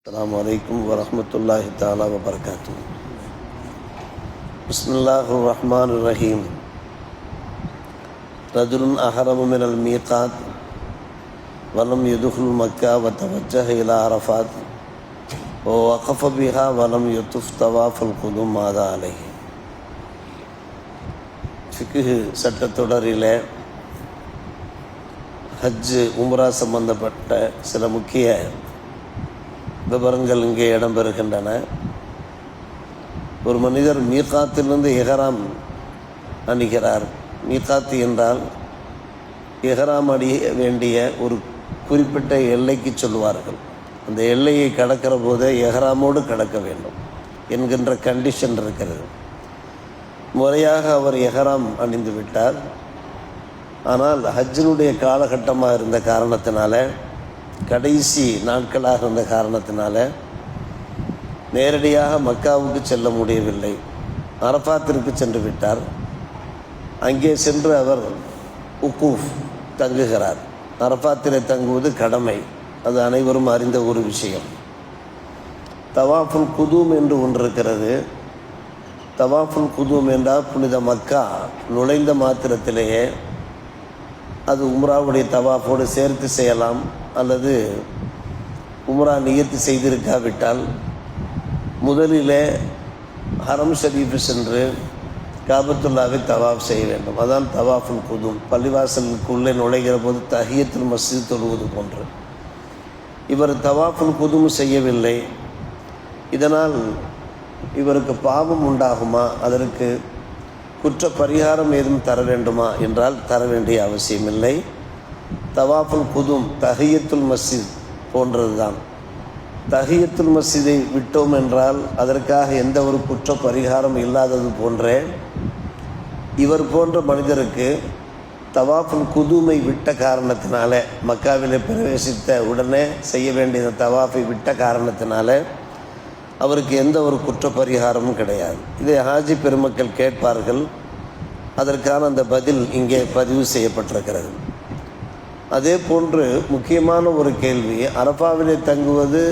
السلام عليكم ورحمة الله تعالى وبركاته. بسم الله الرحمن الرحيم. رجل أحرم من الميقات ولم يدخل مكة وتوجه إلى عرفات ووقف بها ولم يطف طواف القدوم ماذا عليه. ஃபிக்ஹ் சட்டத்தொடரிலே ஹஜ் உம்ரா சம்பந்தப்பட்ட சில முக்கிய விவரங்கள் இங்கே இடம்பெறுகின்றன. ஒரு மனிதர் மீகாத்திலிருந்து இஹ்ராம் அணிகிறார். மீகாத்து என்றால் இஹ்ராம் அணிய வேண்டிய ஒரு குறிப்பிட்ட எல்லைக்கு சொல்லுவார்கள். அந்த எல்லையை கடக்கிற போதே இஹ்ராமோடு கடக்க வேண்டும் என்கின்ற கண்டிஷன் இருக்கிறது. முறையாக அவர் இஹ்ராம் அணிந்து விட்டார். ஆனால் ஹஜ்ஜினுடைய காலகட்டமாக இருந்த காரணத்தினால, கடைசி நாட்களாக இருந்த காரணத்தினால நேரடியாக மக்காவுக்கு செல்ல முடியவில்லை. அரஃபாத்திற்கு சென்று விட்டார். அங்கே சென்று அவர் உக்கூஃப் தங்குகிறார். அரஃபாத்திலே தங்குவது கடமை, அது அனைவரும் அறிந்த ஒரு விஷயம். தவாஃபுல் குதூம் என்று ஒன்று இருக்கிறது. தவாஃபுல் குதூம் என்றால் புனித மக்கா நுழைந்த மாத்திரத்திலேயே அது உம்ராவுடைய தவாஃபோடு சேர்த்து செய்யலாம், அல்லது உம்ரா நியத்து செய்திருக்காவிட்டால் முதலிலே ஹரம் ஷரீஃப் சென்று காபத்துல்லாவை தவாஃப் செய்ய வேண்டும். அதான் தவாஃபுல் குதூம். பள்ளிவாசலுக்குள்ளே நுழைகிற போது தஹியத்துல் மஸ்ஜித் தொழுவது போன்று. இவர் தவாஃபுல் குதூம் செய்யவில்லை. இதனால் இவருக்கு பாவம் உண்டாகுமா, அதற்கு குற்ற பரிகாரம் ஏதும் தர வேண்டுமா என்றால் தர வேண்டிய அவசியமில்லை. தவாஃபுல் குதூம் தஹியத்துல் மஸ்ஜித் போன்றது தான். தஹியத்துல் மஸ்ஜிதை விட்டோம் என்றால் அதற்காக எந்த ஒரு குற்ற பரிகாரம் இல்லாதது போன்றே இவர் போன்ற மனிதருக்கு தவாஃபுல் குதூமை விட்ட காரணத்தினால, மக்காவிலே பிரவேசித்த உடனே செய்ய வேண்டிய தவாஃபை விட்ட காரணத்தினால அவருக்கு எந்த ஒரு குற்ற பரிகாரமும் கிடையாது. இதை ஹாஜி பெருமக்கள் கேட்பார்கள். அதற்கான அந்த பதில் இங்கே பதிவு செய்யப்பட்டிருக்கிறது. அதே போன்று முக்கியமான ஒரு கேள்வி, அரஃபாவிலே தங்குவது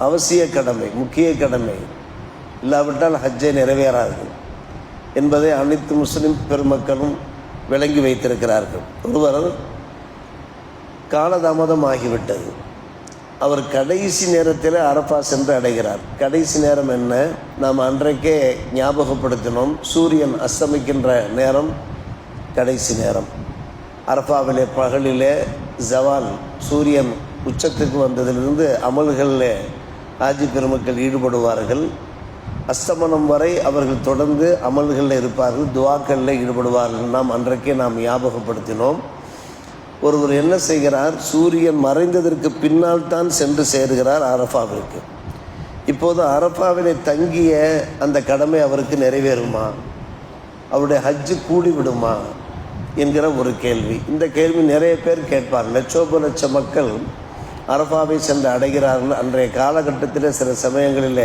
அவசிய கடமை, முக்கிய கடமை, இல்லாவிட்டால் ஹஜ்ஜை நிறைவேறாது என்பதை அனைத்து முஸ்லிம் பெருமக்களும் விளங்கி வைத்திருக்கிறார்கள். ஒருவர் காலதாமதம் ஆகிவிட்டது. அவர் கடைசி நேரத்தில் அரஃபா சென்று அடைகிறார். கடைசி நேரம் என்ன? நாம் அன்றைக்கே ஞாபகப்படுத்தினோம். சூரியன் அஸ்தமிக்கின்ற நேரம் கடைசி நேரம். அரஃபாவிலே பகலிலே ஜவால், சூரியன் உச்சத்துக்கு வந்ததிலிருந்து அமல்களில் ஹாஜி பெருமக்கள் ஈடுபடுவார்கள். அஸ்தமனம் வரை அவர்கள் தொடர்ந்து அமல்களில் இருப்பார்கள், துவாக்களில் ஈடுபடுவார்கள். நாம் அன்றைக்கே ஞாபகப்படுத்தினோம். ஒருவர் என்ன செய்கிறார்? சூரியன் மறைந்ததற்கு பின்னால் தான் சென்று சேருகிறார் அரஃபாவிற்கு. இப்போது அரஃபாவிலே தங்கிய அந்த கடமை அவருக்கு நிறைவேறுமா, அவருடைய ஹஜ்ஜு கூடிவிடுமா என்கிற ஒரு கேள்வி. இந்த கேள்வி நிறைய பேர் கேட்பார். லட்சோப லட்ச மக்கள் அரஃபாவை சென்று அடைகிறார்கள். அன்றைய காலகட்டத்தில் சில சமயங்களில்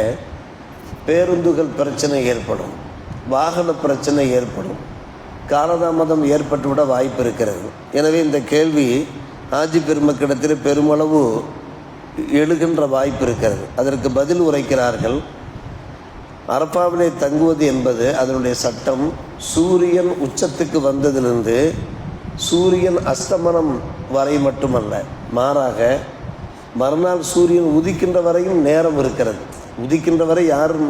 பேருந்துகள் பிரச்சனை ஏற்படும், வாகன பிரச்சனை ஏற்படும், காலதாமதம் ஏற்பட்டுவிட வாய்ப்பு இருக்கிறது. எனவே இந்த கேள்வி ஹாஜி பெருமக்களிடத்தில் பெருமளவு எழுகின்ற வாய்ப்பு இருக்கிறது. அதற்கு பதில் உரைக்கிறார்கள். அரஃபாவிலே தங்குவது என்பது அதனுடைய சட்டம் சூரியன் உச்சத்துக்கு வந்ததிலிருந்து சூரியன் அஸ்தமனம் வரை மட்டுமல்ல, மாறாக மறுநாள் சூரியன் உதிக்கின்ற வரையும் நேரம் இருக்கிறது. உதிக்கின்ற வரை யாரும்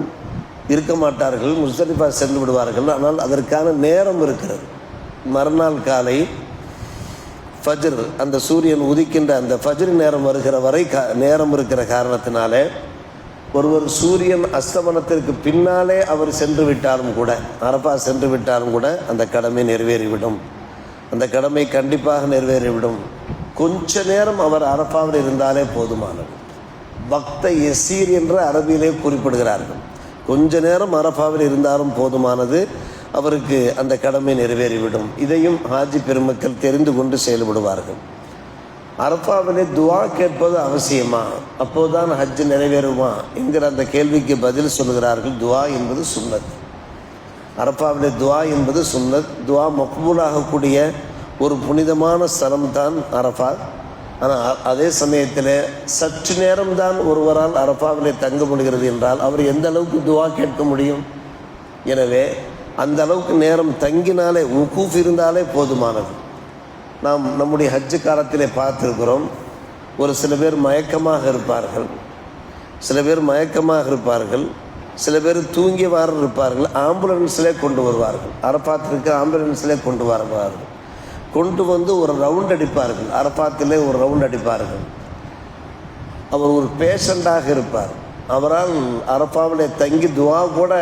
இருக்க மாட்டார்கள், முஸ்தலிஃபா சென்று விடுவார்கள். ஆனால் அதற்கான நேரம் இருக்கிறது. மறுநாள் காலை ஃபஜ்ர், அந்த சூரியன் உதிக்கின்ற அந்த ஃபஜ்ர் நேரம் வருகிற வரை நேரம் இருக்கிற காரணத்தினால ஒருவர் சூரியன் அஸ்தமனத்திற்கு பின்னாலே அவர் சென்று விட்டாலும் கூட, அரஃபா சென்று விட்டாலும் கூட அந்த கடமை நிறைவேறிவிடும். அந்த கடமை கண்டிப்பாக நிறைவேறிவிடும். கொஞ்ச நேரம் அவர் அரஃபாவில் இருந்தாலே போதுமானது. பக்த யசீர் என்று அரபியிலே குறிப்பிடுகிறார்கள். கொஞ்ச நேரம் அரஃபாவில் இருந்தாலும் போதுமானது, அவருக்கு அந்த கடமை நிறைவேறிவிடும். இதையும் ஹாஜி பெருமக்கள் தெரிந்து கொண்டு செயல்படுவார்கள். அரஃபாவிலே துவா கேட்பது அவசியமா, அப்போதுதான் ஹஜ் நிறைவேறுமா என்கிற அந்த கேள்விக்கு பதில் சொல்கிறார்கள். துவா என்பது சுன்னத். அரஃபாவிலே துவா என்பது சுன்னத். துவா மக்பூலாகக்கூடிய ஒரு புனிதமான ஸ்தலம் தான் அரஃபா. ஆனால் அதே சமயத்தில் சற்று நேரம்தான் ஒருவரால் அரஃபாவிலே தங்க முடிகிறது என்றால் அவர் எந்த அளவுக்கு துவா கேட்க முடியும்? எனவே அந்த அளவுக்கு நேரம் தங்கினாலே உக்கூஃப் இருந்தாலே போதுமானது. நாம் நம்முடைய ஹஜ்ஜு காலத்திலே பார்த்துருக்கிறோம், ஒரு சில பேர் மயக்கமாக இருப்பார்கள், சில பேர் தூங்கியவாறு இருப்பார்கள். ஆம்புலன்ஸிலே கொண்டு வருவார்கள், அரஃபாத்திற்கு ஆம்புலன்ஸிலே கொண்டு வருவார்கள். கொண்டு வந்து ஒரு ரவுண்ட் அடிப்பார்கள், அரஃபாத்திலே ஒரு ரவுண்ட் அடிப்பார்கள். அவர் ஒரு பேஷண்டாக இருப்பார், அவரால் அரஃபாவிலே தங்கி துவா கூட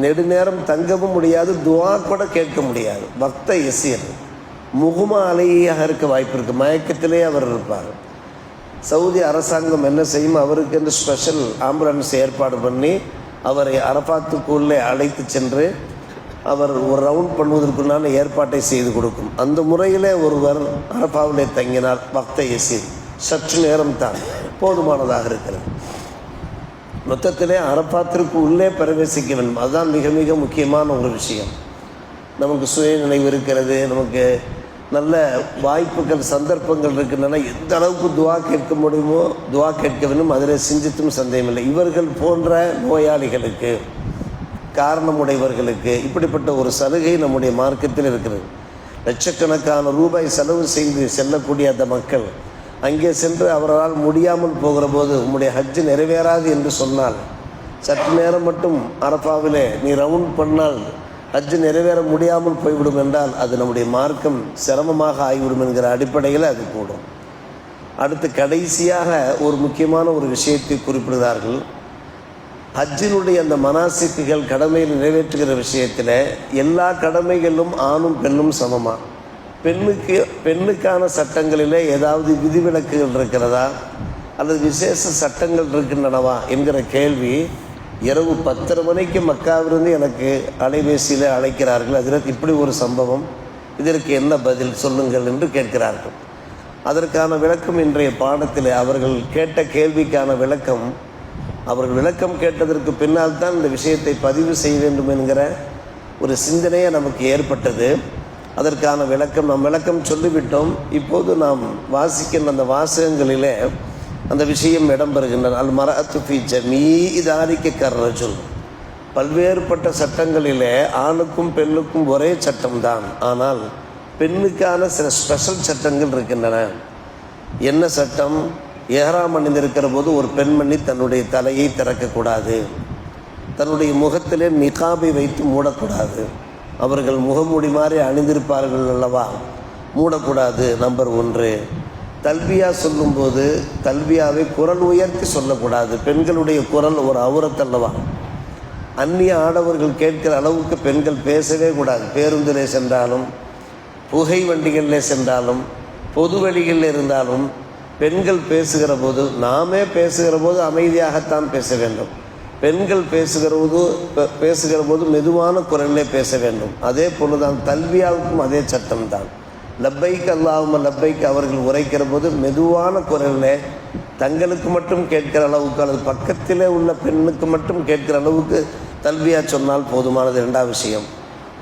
நெடுநேரம் தங்கவும் முடியாது, துவா கூட கேட்க முடியாது. பக்த எசியர் முகுமா அலையாக இருக்க வாய்ப்பு இருக்குது, மயக்கத்திலே அவர் இருப்பார். சவுதி அரசாங்கம் என்ன செய்யும், அவருக்கு என்று ஸ்பெஷல் ஆம்புலன்ஸ் ஏற்பாடு பண்ணி அவரை அரஃபாத்துக்குள்ளே அழைத்து சென்று அவர் ஒரு ரவுண்ட் பண்ணுவதற்குள்ளான ஏற்பாட்டை செய்து கொடுக்கும். அந்த முறையிலே ஒருவர் அரஃபாவிலே தங்கினார், பக்த எசிர் சற்று நேரம் தான் போதுமானதாக இருக்கிறது. மொத்தத்திலே அரஃபாத்திற்கு உள்ளே பிரவேசிக்க வேண்டும், அதுதான் மிக மிக முக்கியமான ஒரு விஷயம். நமக்கு சுயநினைவு இருக்கிறது, நமக்கு நல்ல வாய்ப்புகள் சந்தர்ப்பங்கள் இருக்கின்றன. எந்த அளவுக்கு துவா கேட்க முடியுமோ துவா கேட்க வேண்டும், அதில் சிந்தித்தும் சந்தேகமில்லை. இவர்கள் போன்ற நோயாளிகளுக்கு, காரணமுடையவர்களுக்கு இப்படிப்பட்ட ஒரு சலுகை நம்முடைய மார்க்கத்தில் இருக்கிறது. லட்சக்கணக்கான ரூபாய் செலவு செய்து செல்லக்கூடிய அந்த மக்கள் அங்கே சென்று அவரால் முடியாமல் போகிற போது உம்முடைய ஹஜ்ஜு நிறைவேறாது என்று சொன்னால், சற்று நேரம் மட்டும் அரஃபாவிலே நீ ரவுண்ட் பண்ணால் ஹஜ்ஜு நிறைவேற முடியாமல் போய்விடும் என்றால் அது நம்முடைய மார்க்கம் சிரமமாக ஆகிவிடும் என்கிற அடிப்படையில் அது கூடும். அடுத்து கடைசியாக ஒரு முக்கியமான ஒரு விஷயத்தை குறிப்பிடுகிறார்கள். ஹஜ்ஜினுடைய அந்த மனாசிக்குகள் கடமையில் நிறைவேற்றுகிற விஷயத்தில் எல்லா கடமைகளிலும் ஆணும் பெண்ணும் சமமாக, பெண்ணுக்கான சட்டங்களிலே ஏதாவது விதிவிலக்குகள் இருக்கிறதா அல்லது விசேஷ சட்டங்கள் இருக்கின்றனவா என்கிற கேள்வி இரவு 10:30 மணிக்கு மக்காவிலிருந்து எனக்கு அலைபேசியில் அழைக்கிறார்கள். அதில் இப்படி ஒரு சம்பவம், இதற்கு என்ன பதில் சொல்லுங்கள் என்று கேட்கிறார்கள். அதற்கான விளக்கம் இன்றைய பாடத்தில் அவர்கள் கேட்ட கேள்விக்கான விளக்கம், அவர்கள் விளக்கம் கேட்டதற்கு பின்னால் தான் இந்த விஷயத்தை பதிவு செய்ய வேண்டும் என்கிற ஒரு சிந்தனையே நமக்கு ஏற்பட்டது. அதற்கான விளக்கம் நாம் விளக்கம் சொல்லிவிட்டோம். இப்போது நாம் வாசிக்கின்ற அந்த வாசகங்களிலே அந்த விஷயம் இடம்பெறுகின்றன. அல் மரஅத்து ஃபீ ஜமீஇ தாலிக கர்ரஜுல், பல்வேறுபட்ட சட்டங்களிலே ஆணுக்கும் பெண்ணுக்கும் ஒரே சட்டம்தான், ஆனால் பெண்ணுக்கான சில ஸ்பெஷல் சட்டங்கள் இருக்கின்றன. என்ன சட்டம்? எஹ்ராம் அணிந்திருக்கிற போது ஒரு பெண்மணி தன்னுடைய தலையை திறக்கக்கூடாது, தன்னுடைய முகத்திலே நிகாபை வைத்து மூடக்கூடாது. அவர்கள் முகமூடி மாதிரி அணிந்திருப்பார்கள் அல்லவா, மூடக்கூடாது. நம்பர் 1. தல்பியா சொல்லும்போது தல்பியாவை குரல் உயர்த்தி சொல்லக்கூடாது. பெண்களுடைய குரல் ஒரு அவுரத்தல்லவா, அந்நிய ஆடவர்கள் கேட்கிற அளவுக்கு பெண்கள் பேசவே கூடாது. பேருந்திலே சென்றாலும், புகை வண்டிகளில் சென்றாலும், பொது வழிகளில் இருந்தாலும் பெண்கள் பேசுகிற போது அமைதியாகத்தான் பேச வேண்டும். பெண்கள் பேசுகிற போது மெதுவான குரலிலே பேச வேண்டும். அதே போலதான் தல்பியாவுக்கும் அதே சட்டம்தான். லப்பைக் அல்லாஹும்ம லப்பைக் அவர்கள் உரைக்கிற போது மெதுவான குரலில் தங்களுக்கு மட்டும் கேட்கிற அளவுக்கு அல்லது பக்கத்திலே உள்ள பெண்ணுக்கு மட்டும் கேட்கிற அளவுக்கு தல்பியா சொன்னால் போதுமானது. 2வது விஷயம்.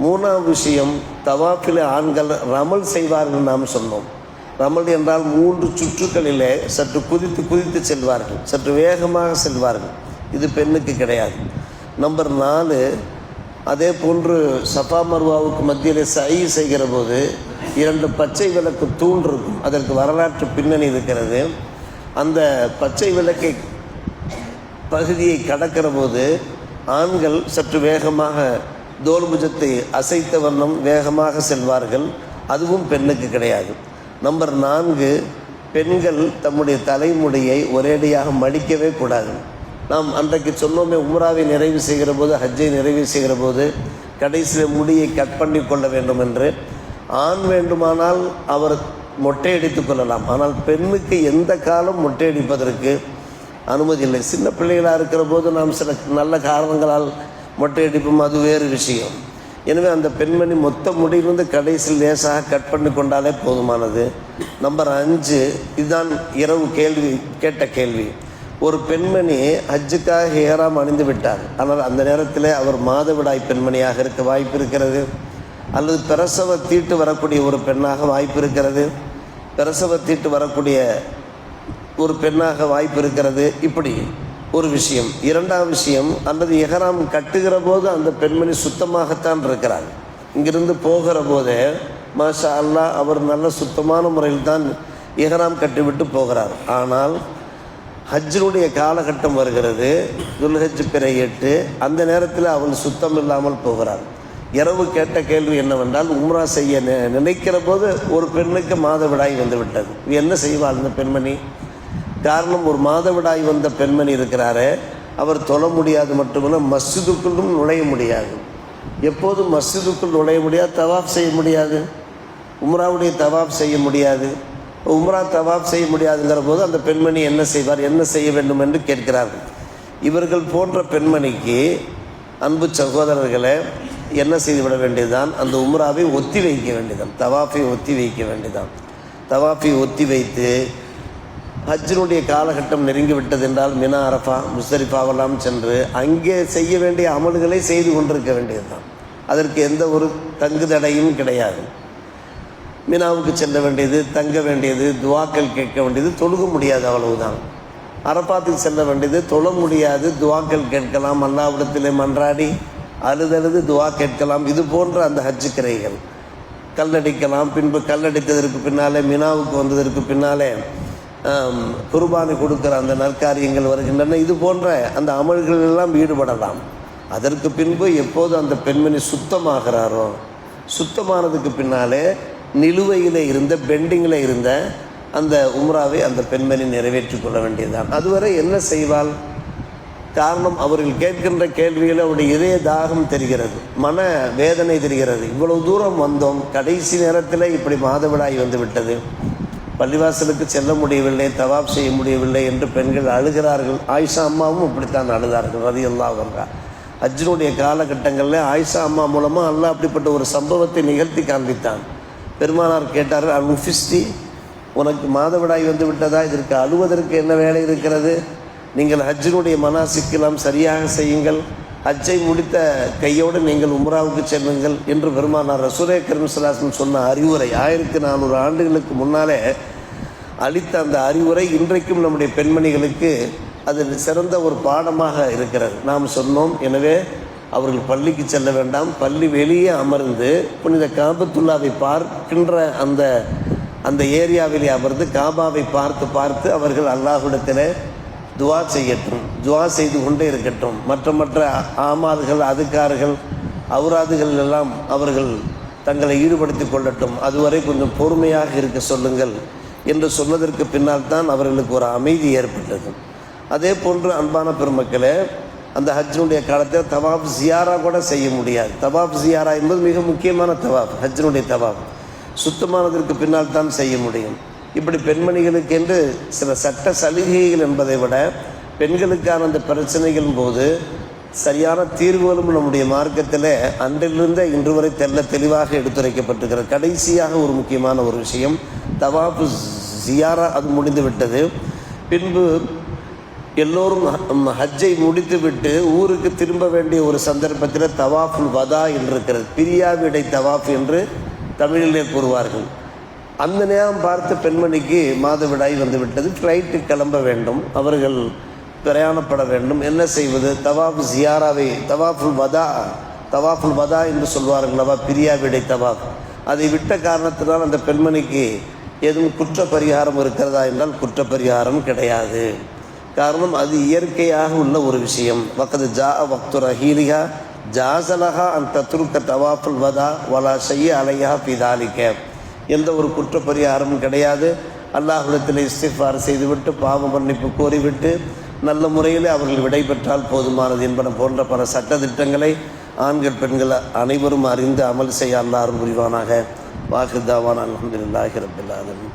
3வது விஷயம், தவாஃபிலே ஆண்கள் ரமல் செய்வார்கள். நாம் சொன்னோம், ரமல் என்றால் 3 சுற்றுக்களிலே சற்று குதித்து செல்வார்கள், சற்று வேகமாக செல்வார்கள். இது பெண்ணுக்கு கிடையாது. நம்பர் 4, அதே போன்று சஃபா மர்வாவுக்கு மத்தியிலே சை செய்கிற போது 2 பச்சை விளக்கு தூண் இருக்கும். அதற்கு வரலாற்று பின்னணி இருக்கிறது. அந்த பச்சை விளக்கை பகுதியை கடக்கிற போது ஆண்கள் சற்று வேகமாக தோல்புஜத்தை அசைத்த வண்ணம் வேகமாக செல்வார்கள். அதுவும் பெண்ணுக்கு கிடையாது. நம்பர் 4, பெண்கள் தம்முடைய தலைமுடியை ஒரேடியாக மடிக்கவே கூடாது. நாம் அன்றைக்கு சொன்னோமே, உம்ராவை நிறைவு செய்கிற போது, ஹஜ்ஜை நிறைவு செய்கிற போது கடைசியில் முடியை கட் பண்ணி கொள்ள வேண்டும் என்று. ஆண் வேண்டுமானால் அவர் மொட்டையடித்து கொள்ளலாம், ஆனால் பெண்ணுக்கு எந்த காலம் மொட்டையடிப்பதற்கு அனுமதி இல்லை. சின்ன பிள்ளைகளாக இருக்கிற போது நாம் சில நல்ல காரணங்களால் மொட்டையடிப்போம், அது வேறு விஷயம். எனவே அந்த பெண்மணி மொத்த முடியிலிருந்து கடைசியில் லேசாக கட் பண்ணி கொண்டாலே போதுமானது. நம்பர் 5, இதுதான் இரவு கேட்ட கேள்வி. ஒரு பெண்மணி ஹஜ்ஜுக்காக ஏறாம் அணிந்து விட்டார், ஆனால் அந்த நேரத்தில் அவர் மாதவிடாய் பெண்மணியாக இருக்க வாய்ப்பு இருக்கிறது, அல்லது பிரசவ தீட்டு வரக்கூடிய ஒரு பெண்ணாக வாய்ப்பு இருக்கிறது. பிரசவத்திட்டு வரக்கூடிய ஒரு பெண்ணாக வாய்ப்பு இருக்கிறது. இப்படி ஒரு விஷயம். இரண்டாவது விஷயம், அல்லது எஹராம் கட்டுகிற போது அந்த பெண்மணி சுத்தமாகத்தான் இருக்கிறார். இங்கிருந்து போகிற போதே மாஷா அல்லாஹ் அவர் நல்ல சுத்தமான முறையில் தான் எஹராம் கட்டிவிட்டு போகிறார். ஆனால் ஹஜ்ஜினுடைய காலகட்டம் வருகிறது, துல்ஹஜ் பிறை 8, அந்த நேரத்தில் அவள் சுத்தம் இல்லாமல் போகிறார். இரவு கேட்ட கேள்வி என்னவென்றால், உம்ரா செய்ய நினைக்கிற போது ஒரு பெண்ணுக்கு மாதவிடாய் வந்து விட்டது. என்ன செய்வாள் இந்த பெண்மணி? காரணம், ஒரு மாதவிடாய் வந்த பெண்மணி இருக்கிறாரே, அவர் தொழ முடியாது, மட்டுமல்ல மஸ்ஜிதுக்குள்ளும் நுழைய முடியாது. எப்போதும் மஸ்ஜிதுக்குள் நுழைய முடியாது, தவாப் செய்ய முடியாது, உம்ராவுடைய தவாப் செய்ய முடியாது. உம்ரா தவாப் செய்ய முடியாதுங்கிற போது அந்த பெண்மணி என்ன செய்வார், என்ன செய்ய வேண்டும் என்று கேட்கிறார்கள். இவர்கள் போன்ற பெண்மணிக்கு அன்பு சகோதரர்களை என்ன செய்துவிட வேண்டியதுதான், அந்த உம்ராவை ஒத்தி வைக்க வேண்டியதான், தவாஃபை ஒத்தி வைக்க வேண்டியதான். தவாஃபை ஒத்தி வைத்து ஹஜ்ஜினுடைய காலகட்டம் நெருங்கிவிட்டது என்றால் மினா, அரஃபா, முஸ்தலிஃபாவெல்லாம் சென்று அங்கே செய்ய வேண்டிய அமல்களை செய்து கொண்டிருக்க வேண்டியது தான். அதற்கு எந்த ஒரு தங்குதடையும் கிடையாது. மினாவுக்கு செல்ல வேண்டியது, தங்க வேண்டியது, துவாக்கள் கேட்க வேண்டியது, தொழுக முடியாது, அவ்வளவுதான். அரஃபாத்துக்கு செல்ல வேண்டியது, தொழ முடியாது, துவாக்கள் கேட்கலாம், அல்லாஹ்விடத்திலே மன்றாடி அழுதழுது துவா கேட்கலாம். இது போன்ற அந்த ஹஜ்ஜு கிரைகள் கல்லடிக்கலாம். பின்பு கல்லடித்ததற்கு பின்னாலே, மினாவுக்கு வந்ததற்கு பின்னாலே குர்பானி கொடுக்குற அந்த நற்காரியங்கள் வருகின்றன. இது போன்ற அந்த அமல்கள் எல்லாம் ஈடுபடலாம். அதற்கு பின்பு எப்போது அந்த பெண்மணி சுத்தமாகிறாரோ, சுத்தமானதுக்கு பின்னாலே நிலுவையில் இருந்த, பெண்டிங்கில் இருந்த அந்த உம்ராவை அந்த பெண்மணி நிறைவேற்றி கொள்ள வேண்டியதுதான். அதுவரை என்ன செய்வாள்? காரணம், அவர்கள் கேட்கின்ற கேள்வியில் அவருடைய இதய தாகம் தெரிகிறது, மன வேதனை தெரிகிறது. இவ்வளவு தூரம் வந்தோம், கடைசி நேரத்தில் இப்படி மாதவிடாய் வந்து விட்டது, பள்ளிவாசலுக்கு செல்ல முடியவில்லை, தவாப் செய்ய முடியவில்லை என்று பெண்கள் அழுகிறார்கள். ஆயிஷா அம்மாவும் இப்படித்தான் அழுதார்கள் ரலியல்லாஹு அன்ஹா. ஹஜ்ஜினுடைய காலகட்டங்களில் ஆயிஷா அம்மா மூலமாக அல்லாஹ் அப்படிப்பட்ட ஒரு சம்பவத்தை நிகழ்த்தி காண்பித்தான். பெருமானார் கேட்டார்கள், அல் முஃபிஸ்தி, உனக்கு மாதவிடாய் வந்து விட்டதா, இதற்கு அழுவதற்கு என்ன வேலை இருக்கிறது? நீங்கள் ஹஜ்ஜினுடைய மனாசிக்கெல்லாம் சரியாக செய்யுங்கள், ஹஜ்ஜை முடித்த கையோடு நீங்கள் உம்ராவுக்கு செல்லுங்கள் என்று பெருமானார் ரசூலே கரீம் ஸல்லல்லாஹு அலைஹி வஸல்லம் சொன்ன அறிவுரை 1400 ஆண்டுகளுக்கு முன்னாலே அளித்த அந்த அறிவுரை இன்றைக்கும் நம்முடைய பெண்மணிகளுக்கு அது சிறந்த ஒரு பாடமாக இருக்கிறது. நாம் சொன்னோம், எனவே அவர்கள் பள்ளிக்கு செல்ல வேண்டாம், பள்ளி வெளியே அமர்ந்து புனித காபத்துல்லாவை பார்க்கின்ற அந்த ஏரியாவிலே அமர்ந்து காபாவை பார்த்து அவர்கள் அல்லாஹ்விடத்தில் துவா செய்யட்டும், துவா செய்து கொண்டே இருக்கட்டும். மற்ற ஆமால்கள், அதுக்கார்கள், அவுராதுகள் எல்லாம் அவர்கள் தங்களை ஈடுபடுத்தி கொள்ளட்டும், அதுவரை கொஞ்சம் பொறுமையாக இருக்க சொல்லுங்கள் என்று சொன்னதற்கு பின்னால் தான் அவர்களுக்கு ஒரு அமைதி ஏற்பட்டது. அதே போன்று அன்பான பெருமக்களே, அந்த ஹஜ்ஜினுடைய காலத்தில் தவாப் ஜியாரா கூட செய்ய முடியாது. தவாப் ஜியாரா என்பது மிக முக்கியமான தவாப், ஹஜ்ஜினுடைய தவாப் சுத்தமானதற்கு பின்னால் தான் செய்ய முடியும். இப்படி பெண்மணிகளுக்கு என்று சில சட்ட சலுகைகள் என்பதை விட பெண்களுக்கான அந்த பிரச்சனைகள் போது சரியான தீர்வுகளும் நம்முடைய மார்க்கத்தில் அன்றிலிருந்து இன்று வரை தெளிவாக எடுத்துரைக்கப்பட்டிருக்கிறது. கடைசியாக ஒரு முக்கியமான ஒரு விஷயம், தவாஃபு ஜியாரா அது முடிந்து விட்டது. பின்பு எல்லோரும் ஹஜ்ஜை முடித்துவிட்டு ஊருக்கு திரும்ப வேண்டிய ஒரு சந்தர்ப்பத்தில் தவாஃபுல் வதா என்று இருக்கிறது, பிரியாவிடை தவாஃப் என்று தமிழிலே கூறுவார்கள். அந்த நேரம் பார்த்து பெண்மணிக்கு மாதவிடாய் வந்துவிட்டது, ஃப்ளைட்டு கிளம்ப வேண்டும், அவர்கள் பிரயாணப்பட வேண்டும். என்ன செய்வது? தவாஃப் ஜியாராவை, தவாஃபுல் வதா என்று சொல்வார்களவா, பிரியாவிடை தவாஃப், அதை விட்ட காரணத்தினால் அந்த பெண்மணிக்கு எதுவும் குற்ற பரிகாரம் இருக்கிறதா என்றால் குற்ற பரிகாரம் கிடையாது. காரணம், அது இயற்கையாக உள்ள ஒரு விஷயம். வக்கது ஜா வக்து ரஹீலிஹா ஜாசலஹா அந்த துருக்க தவாஃபுல் வதா வலா ஷைய அலையா பிதாலிக்க, எந்த ஒரு குற்ற பரிகாரமும் கிடையாது. அல்லாஹ்விடத்தில் இஸ்திஃபார் செய்துவிட்டு பாவ மன்னிப்பு கோரிவிட்டு நல்ல முறையில் அவர்கள் விடை பெற்றால் போதுமானது என்பன போன்ற பல சட்டத்திட்டங்களை ஆண்கள் பெண்கள் அனைவரும் அறிந்து அமல் செய்ய அல்லாஹ் அருள் புரிவானாக. வாஹிர் தாவானா அல்ஹம்துலில்லாஹி ரப்பில் ஆலமீன்.